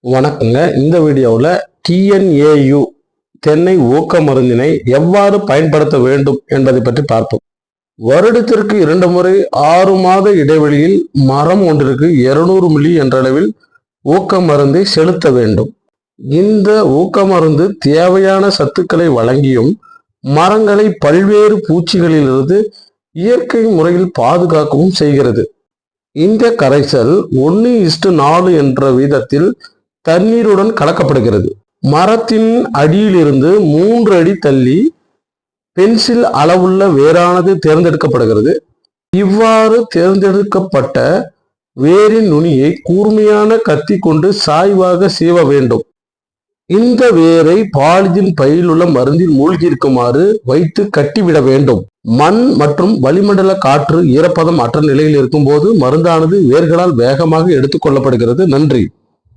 வணக்கங்க. இந்த வீடியோவில் TNAU தென்னை ஊக்க மருந்தினை எவ்வாறு பயன்படுத்த வேண்டும் என்பதை பற்றி பார்ப்போம். வருடத்திற்கு 2 முறை 6 மாத இடைவெளியில் மரம் ஒன்றிற்கு 200 மில்லி என்ற அளவில் ஊக்க மருந்தை செலுத்த வேண்டும். இந்த ஊக்க மருந்து தேவையான சத்துக்களை வழங்கியும் மரங்களை பல்வேறு பூச்சிகளிலிருந்து இயற்கை முறையில் பாதுகாக்கவும் செய்கிறது. இந்த கரைசல் 1:4 என்ற வீதத்தில் தண்ணீருடன் கலக்கப்படுகிறது. மரத்தின் அடியிலிருந்து 3 அடி தள்ளி பென்சில் அளவுள்ள வேரானது தேர்ந்தெடுக்கப்படுகிறது. இவ்வாறு தேர்ந்தெடுக்கப்பட்ட வேரின் நுனியை கூர்மையான கத்தி கொண்டு சாய்வாக சீவ வேண்டும். இந்த வேரை பாலிதீன் பையில் உள்ள மருந்தில் மூழ்கி இருக்குமாறு வைத்து கட்டிவிட வேண்டும். மண் மற்றும் வளிமண்டல காற்று ஈரப்பதம் அற்ற நிலையில் இருக்கும் போது மருந்தானது வேர்களால் வேகமாக எடுத்துக் கொள்ளப்படுகிறது. நன்றி.